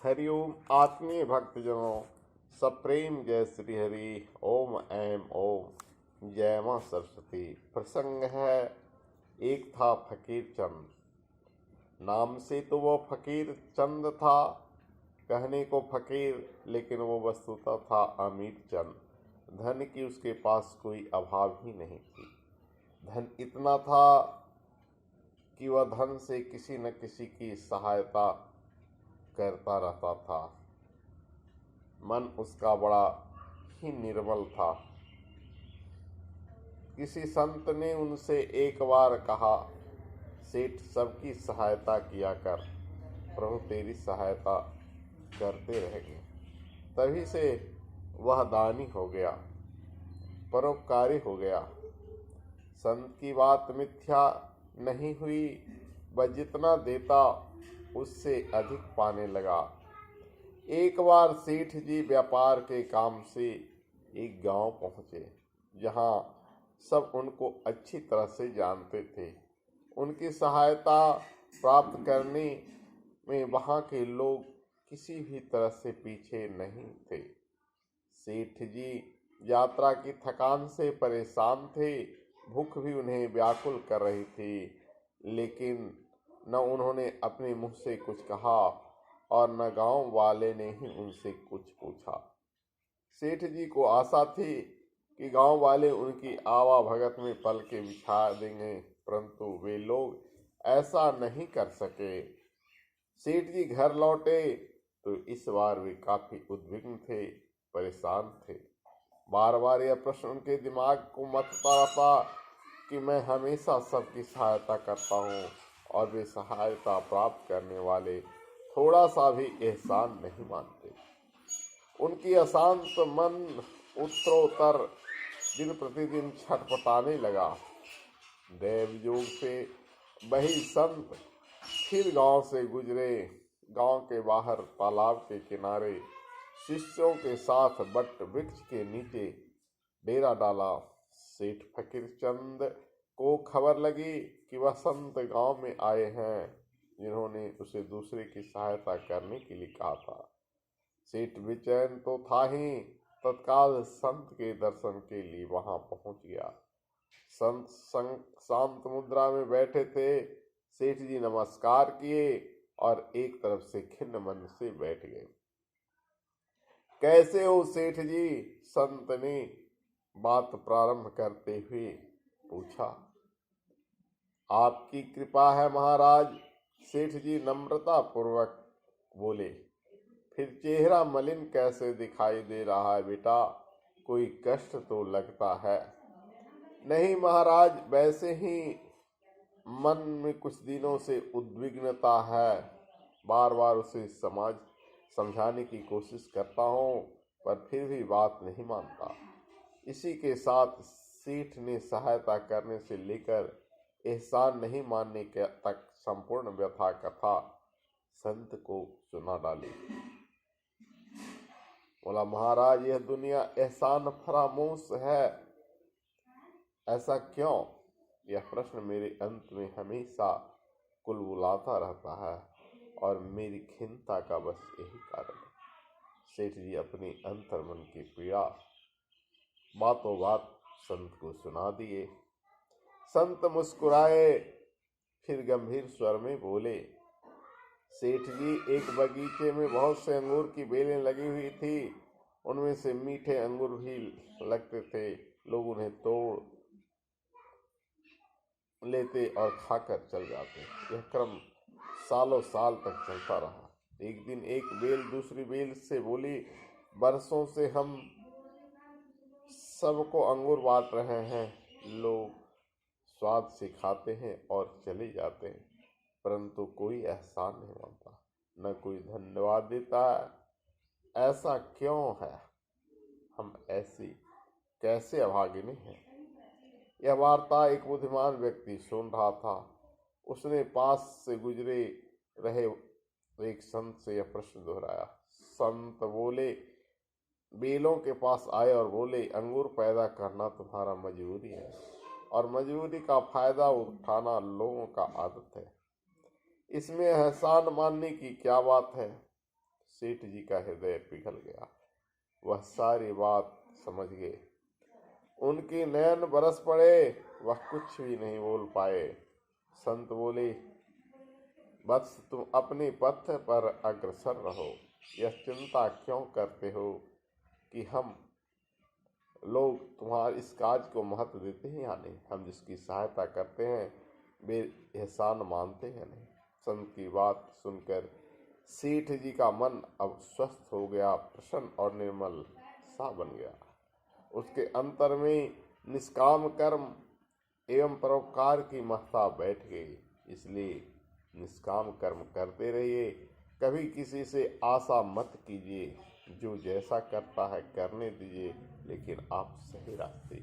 हरिओम आत्मीय भक्तजनों, सप्रेम जय श्री हरि। ओम ऐम ओम। जय मां सरस्वती। प्रसंग है, एक था फकीर चंद। नाम से तो वो फकीर चंद था, कहने को फकीर, लेकिन वो वस्तुतः था अमीर चंद। धन की उसके पास कोई अभाव ही नहीं थी। धन इतना था कि वह धन से किसी न किसी की सहायता करता रहता था। मन उसका बड़ा ही निर्मल था। किसी संत ने उनसे एक बार कहा, सेठ सबकी सहायता किया कर, प्रभु तेरी सहायता करते रहेंगे। तभी से वह दानी हो गया, परोपकारी हो गया। संत की बात मिथ्या नहीं हुई, वह जितना देता उससे अधिक पाने लगा। एक बार सेठ जी व्यापार के काम से एक गांव पहुंचे, जहां सब उनको अच्छी तरह से जानते थे। उनकी सहायता प्राप्त करने में वहां के लोग किसी भी तरह से पीछे नहीं थे। सेठ जी यात्रा की थकान से परेशान थे, भूख भी उन्हें व्याकुल कर रही थी, लेकिन न उन्होंने अपने मुंह से कुछ कहा और न गांव वाले ने ही उनसे कुछ पूछा। सेठ जी को आशा थी कि गांव वाले उनकी आवाभगत में पलकें बिछा देंगे, परंतु वे लोग ऐसा नहीं कर सके। सेठ जी घर लौटे तो इस बार वे काफी उद्विग्न थे, परेशान थे। बार बार यह प्रश्न उनके दिमाग को मथता रहता कि मैं हमेशा सबकी सहायता करता हूँ और वे सहायता प्राप्त करने वाले थोड़ा सा भी एहसान नहीं मानते। उनकी अशांत मन उत्तरोत्तर दिन प्रतिदिन छटपटाने लगा। देवयोग से वही संत फिर गांव से गुजरे। गांव के बाहर तालाब के किनारे शिष्यों के साथ बट वृक्ष के नीचे डेरा डाला। सेठ फकीर चंद को खबर लगी कि वह संत गांव में आए हैं, जिन्होंने उसे दूसरे की सहायता करने के लिए कहा था। सेठ बेचैन तो था ही, तत्काल संत के दर्शन के लिए वहां पहुंच गया। संत शांत मुद्रा में बैठे थे। सेठ जी नमस्कार किए और एक तरफ से खिन्न मन से बैठ गए। कैसे हो सेठ जी? संत ने बात प्रारंभ करते हुए पूछा। आपकी कृपा है महाराज, सेठ जी नम्रता पूर्वक बोले। फिर चेहरा मलिन कैसे दिखाई दे रहा है बेटा? कोई कष्ट तो लगता है? नहीं महाराज, वैसे ही मन में कुछ दिनों से उद्विग्नता है। बार बार उसे समझाने की कोशिश करता हूँ, पर फिर भी बात नहीं मानता। इसी के साथ सेठ ने सहायता करने से लेकर एहसान नहीं मानने के तक संपूर्ण व्यथा कथा संत को सुना डाली। बोला, महाराज यह दुनिया एहसान फरामोश है, ऐसा क्यों? यह प्रश्न मेरे अंत में हमेशा कुलबुलाता रहता है और मेरी खिन्नता का बस यही कारण है। सेठ जी अपनी अंतर्मन की पीड़ा बातों बात संत को सुना दिए। संत मुस्कुराए, फिर गंभीर स्वर में बोले, सेठ जी एक बगीचे में बहुत से अंगूर की बेलें लगी हुई थी। उनमें से मीठे अंगूर भी लगते थे। लोग उन्हें तोड़ लेते और खाकर चल जाते। यह क्रम सालों साल तक चलता रहा। एक दिन एक बेल दूसरी बेल से बोली, बरसों से हम सबको अंगूर बांट रहे हैं। लोग स्वाद से खाते हैं और चले जाते हैं, परंतु कोई एहसान नहीं मानता, न कोई धन्यवाद देता है। ऐसा क्यों है? हम ऐसी कैसे अभागिनी हैं? यह वार्ता एक बुद्धिमान व्यक्ति सुन रहा था। उसने पास से गुजरे रहे एक संत से यह प्रश्न दोहराया। संत बोले, बेलों के पास आए और बोले, अंगूर पैदा करना तुम्हारा मजबूरी है और मजबूरी का फायदा उठाना लोगों का आदत है। इसमें एहसान मानने की क्या बात है? सेठ जी का हृदय पिघल गया। वह सारी बात समझ गए। उनके नयन बरस पड़े, वह कुछ भी नहीं बोल पाए। संत बोले, वत्स तुम अपने पथ पर अग्रसर रहो। यह चिंता क्यों करते हो कि हम लोग तुम्हारे इस काज को महत्व देते हैं या नहीं। हम जिसकी सहायता करते हैं वे एहसान मानते हैं नहीं। संत की बात सुनकर सेठ जी का मन अब स्वस्थ हो गया, प्रसन्न और निर्मल सा बन गया। उसके अंतर में निष्काम कर्म एवं परोपकार की महत्ता बैठ गई। इसलिए निष्काम कर्म करते रहिए, कभी किसी से आशा मत कीजिए। जो जैसा करता है करने दीजिए, लेकिन आप सही रास्ते